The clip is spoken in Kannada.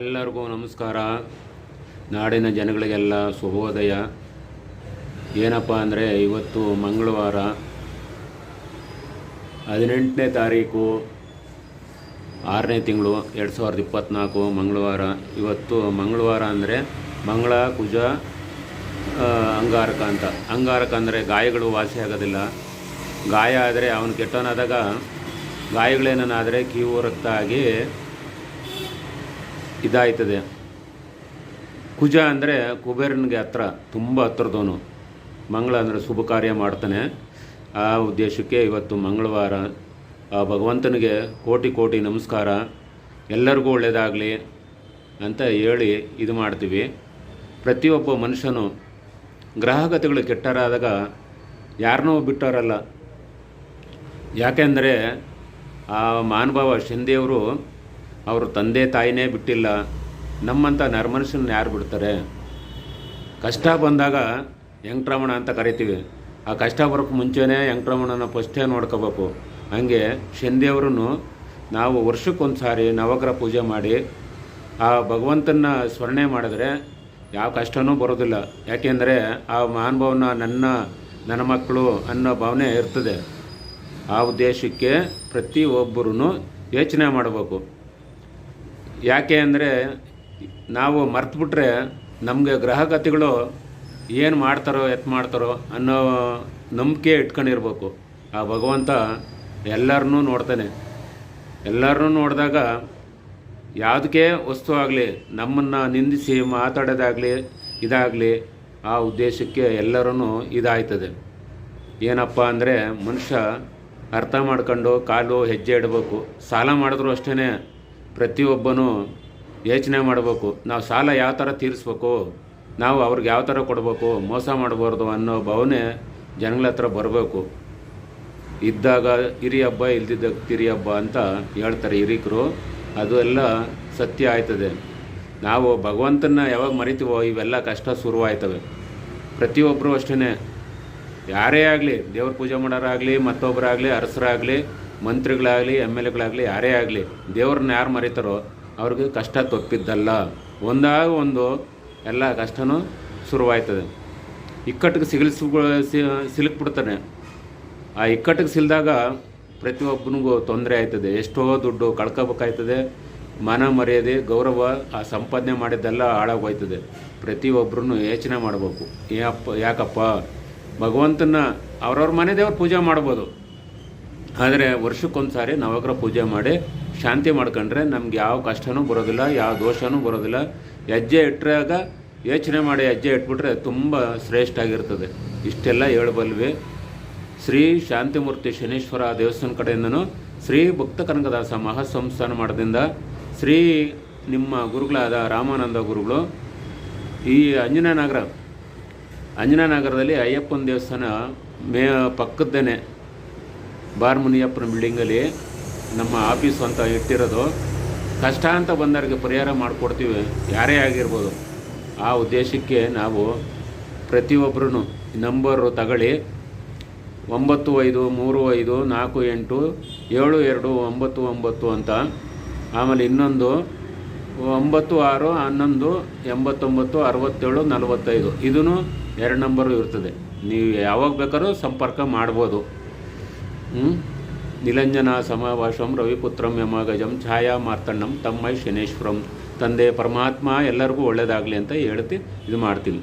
ಎಲ್ಲರಿಗೂ ನಮಸ್ಕಾರ. ನಾಡಿನ ಜನಗಳಿಗೆಲ್ಲ ಶುಭೋದಯ. ಏನಪ್ಪ ಅಂದರೆ ಇವತ್ತು ಮಂಗಳವಾರ 18ನೇ ತಾರೀಕು 6ನೇ ತಿಂಗಳು 2024 ಮಂಗಳವಾರ. ಇವತ್ತು ಮಂಗಳವಾರ ಅಂದರೆ ಮಂಗಳ ಕುಜ ಅಂಗಾರಕ ಅಂತ. ಅಂಗಾರಕ ಅಂದರೆ ಗಾಯಗಳು ವಾಸಿ ಆಗೋದಿಲ್ಲ. ಗಾಯ ಆದರೆ ಅವನು ಕೆಟ್ಟವನಾದಾಗ ಗಾಯಗಳೇನಾದರೆ ಕೀವು ರಕ್ತ ಆಗಿ ಇದಾಯ್ತದೆ. ಕುಜ ಅಂದರೆ ಕುಬೇರನಿಗೆ ಹತ್ರ, ತುಂಬ ಹತ್ರದವನು. ಮಂಗಳ ಅಂದರೆ ಶುಭ ಕಾರ್ಯ ಮಾಡ್ತಾನೆ. ಆ ಉದ್ದೇಶಕ್ಕೆ ಇವತ್ತು ಮಂಗಳವಾರ ಆ ಭಗವಂತನಿಗೆ ಕೋಟಿ ಕೋಟಿ ನಮಸ್ಕಾರ. ಎಲ್ಲರಿಗೂ ಒಳ್ಳೆಯದಾಗಲಿ ಅಂತ ಹೇಳಿ ಇದು ಮಾಡ್ತೀವಿ. ಪ್ರತಿಯೊಬ್ಬ ಮನುಷ್ಯನು ಗ್ರಹಗತಿಗಳು ಕೆಟ್ಟರಾದಾಗ ಯಾರನ್ನೂ ಬಿಟ್ಟವರಲ್ಲ. ಯಾಕೆಂದರೆ ಆ ಮಹಾನುಭಾವ ಶನಿದೇವರು ಅವರು ತಂದೆ ತಾಯಿನೇ ಬಿಟ್ಟಿಲ್ಲ. ನಮ್ಮಂಥ ನರಮನುಷ್ಯನ ಯಾರು ಬಿಡ್ತಾರೆ? ಕಷ್ಟ ಬಂದಾಗ ವೆಂಕಟರಮಣ ಅಂತ ಕರಿತೀವಿ. ಆ ಕಷ್ಟ ಬರೋಕ್ಕೆ ಮುಂಚೆನೇ ವೆಂಕಟರಮಣನ ಫಸ್ಟೇ ನೋಡ್ಕೋಬೇಕು. ಹಾಗೆ ಶನಿದೇವ್ರೂ ನಾವು ವರ್ಷಕ್ಕೊಂದು ಸಾರಿ ನವಗ್ರಹ ಪೂಜೆ ಮಾಡಿ ಆ ಭಗವಂತನ ಸ್ಮರಣೆ ಮಾಡಿದ್ರೆ ಯಾವ ಕಷ್ಟವೂ ಬರೋದಿಲ್ಲ. ಯಾಕೆಂದರೆ ಆ ಮಹಾನುಭಾವನ ನನ್ನ ಮಕ್ಕಳು ಅನ್ನೋ ಭಾವನೆ ಇರ್ತದೆ. ಆ ಉದ್ದೇಶಕ್ಕೆ ಪ್ರತಿಯೊಬ್ಬರೂ ಯೋಚನೆ ಮಾಡಬೇಕು. ಯಾಕೆ ಅಂದರೆ ನಾವು ಮರ್ತುಬಿಟ್ರೆ ನಮಗೆ ಗ್ರಹಗತಿಗಳು ಏನು ಮಾಡ್ತಾರೋ ಮಾಡ್ತಾರೋ ಅನ್ನೋ ನಂಬಿಕೆ ಇಟ್ಕೊಂಡಿರ್ಬೇಕು. ಆ ಭಗವಂತ ಎಲ್ಲರನ್ನೂ ನೋಡ್ತಾನೆ. ಎಲ್ಲರನ್ನೂ ನೋಡಿದಾಗ ಯಾವುದಕ್ಕೆ ವಸ್ತು ಆಗಲಿ ನಮ್ಮನ್ನು ನಿಂದಿಸಿ ಮಾತಾಡೋದಾಗಲಿ ಇದಾಗಲಿ ಆ ಉದ್ದೇಶಕ್ಕೆ ಎಲ್ಲರೂ ಇದಾಯ್ತದೆ. ಏನಪ್ಪ ಅಂದರೆ ಮನುಷ್ಯ ಅರ್ಥ ಮಾಡ್ಕೊಂಡು ಕಾಲು ಹೆಜ್ಜೆ ಇಡಬೇಕು. ಸಾಲ ಮಾಡಿದ್ರು ಅಷ್ಟೇ ಪ್ರತಿಯೊಬ್ಬನೂ ಯೋಚನೆ ಮಾಡಬೇಕು. ನಾವು ಸಾಲ ಯಾವ ಥರ ತೀರಿಸ್ಬೇಕು, ನಾವು ಅವ್ರಿಗೆ ಯಾವ ಥರ ಕೊಡಬೇಕು, ಮೋಸ ಮಾಡಬಾರ್ದು ಅನ್ನೋ ಭಾವನೆ ಜನಗಳ ಹತ್ರ ಬರಬೇಕು. ಇದ್ದಾಗ ಹಿರಿ ಹಬ್ಬ, ಇಲ್ದಿದ್ದಾಗ ತಿರಿ ಹಬ್ಬ ಅಂತ ಹೇಳ್ತಾರೆ ಹಿರಿಕರು. ಅದು ಎಲ್ಲ ಸತ್ಯ ಆಯ್ತದೆ. ನಾವು ಭಗವಂತನ ಯಾವಾಗ ಮರಿತೀವೋ ಇವೆಲ್ಲ ಕಷ್ಟ ಶುರುವಾಯ್ತವೆ. ಪ್ರತಿಯೊಬ್ಬರು ಅಷ್ಟೇ, ಯಾರೇ ಆಗಲಿ, ದೇವ್ರ ಪೂಜೆ ಮಾಡೋರಾಗಲಿ, ಮತ್ತೊಬ್ಬರಾಗಲಿ, ಅರಸರಾಗಲಿ, ಮಂತ್ರಿಗಳಾಗಲಿ, ಎಮ್ ಎಲ್ ಎಗಳಾಗಲಿ, ಯಾರೇ ಆಗಲಿ, ದೇವ್ರನ್ನ ಯಾರು ಮರಿತಾರೋ ಅವ್ರಿಗೆ ಕಷ್ಟ ತಪ್ಪಿದ್ದಲ್ಲ. ಒಂದಾಗ ಒಂದು ಎಲ್ಲ ಕಷ್ಟನೂ ಶುರುವಾಯ್ತದೆ. ಇಕ್ಕಟ್ಟಿಗೆ ಸಿಲುಕ್ಬಿಡ್ತಾನೆ. ಆ ಇಕ್ಕಟ್ಟಿಗೆ ಸಿಲ್ದಾಗ ಪ್ರತಿಯೊಬ್ಬನಿಗೂ ತೊಂದರೆ ಆಯ್ತದೆ. ಎಷ್ಟೋ ದುಡ್ಡು ಕಳ್ಕೋಬೇಕಾಯ್ತದೆ. ಮಾನ ಮರ್ಯಾದೆ ಗೌರವ ಆ ಸಂಪಾದನೆ ಮಾಡಿದ್ದೆಲ್ಲ ಹಾಳಾಗೋಯ್ತದೆ. ಪ್ರತಿಯೊಬ್ಬರೂ ಯೋಚನೆ ಮಾಡಬೇಕು. ಯಾಕಪ್ಪ ಭಗವಂತನ ಅವ್ರವ್ರ ಮನೆ ದೇವ್ರ ಪೂಜೆ ಮಾಡ್ಬೋದು, ಆದರೆ ವರ್ಷಕ್ಕೊಂದು ಸಾರಿ ನವಗ್ರಹ ಪೂಜೆ ಮಾಡಿ ಶಾಂತಿ ಮಾಡ್ಕೊಂಡ್ರೆ ನಮ್ಗೆ ಯಾವ ಕಷ್ಟನೂ ಬರೋದಿಲ್ಲ, ಯಾವ ದೋಷನೂ ಬರೋದಿಲ್ಲ. ಹೆಜ್ಜೆ ಇಟ್ಟಾಗ ಯೋಚನೆ ಮಾಡಿ ಹೆಜ್ಜೆ ಇಟ್ಬಿಟ್ರೆ ತುಂಬ ಶ್ರೇಷ್ಠ ಆಗಿರ್ತದೆ. ಇಷ್ಟೆಲ್ಲ ಹೇಳಬಲ್ವಿ. ಶ್ರೀ ಶಾಂತಿಮೂರ್ತಿ ಶನೀಶ್ವರ ದೇವಸ್ಥಾನ ಕಡೆಯಿಂದನೂ ಶ್ರೀ ಭಕ್ತ ಕನಕದಾಸ ಮಹಾಸಂಸ್ಥಾನ ಮಠದಿಂದ ಶ್ರೀ ನಿಮ್ಮ ಗುರುಗಳಾದ ರಾಮಾನಂದ ಗುರುಗಳು ಈ ಅಂಜನಾನಗರದಲ್ಲಿ ಅಯ್ಯಪ್ಪನ ದೇವಸ್ಥಾನ ಪಕ್ಕದ್ದೇನೆ ಬಾರ್ ಮುನಿಯಪ್ಪನ ಬಿಲ್ಡಿಂಗಲ್ಲಿ ನಮ್ಮ ಆಫೀಸು ಅಂತ ಇಟ್ಟಿರೋದು. ಕಷ್ಟ ಅಂತ ಬಂದವರಿಗೆ ಪರಿಹಾರ ಮಾಡಿಕೊಡ್ತೀವಿ, ಯಾರೇ ಆಗಿರ್ಬೋದು. ಆ ಉದ್ದೇಶಕ್ಕೆ ನಾವು ಪ್ರತಿಯೊಬ್ಬರೂ ನಂಬರು ತಗೊಳ್ಳಿ. 9535487299 ಅಂತ. ಆಮೇಲೆ ಇನ್ನೊಂದು 9611896745 ಇದೂ 2 ನಂಬರು ಇರ್ತದೆ. ನೀವು ಯಾವಾಗ ಬೇಕಾದ್ರೂ ಸಂಪರ್ಕ ಮಾಡ್ಬೋದು. ನಿಲಂಜನ ಸಮಾವಾಸಂ ರವಿಪುತ್ರಂ ಯಮಗಜಂ ಛಾಯಾ ಮಾರ್ತಣ್ಣಂ ತಮ್ಮೈ ಶನೇಶ್ವರಂ. ತಂದೆ ಪರಮಾತ್ಮ ಎಲ್ಲರಿಗೂ ಒಳ್ಳೆಯದಾಗಲಿ ಅಂತ ಹೇಳ್ತಿ ಇದು ಮಾಡ್ತೀನಿ.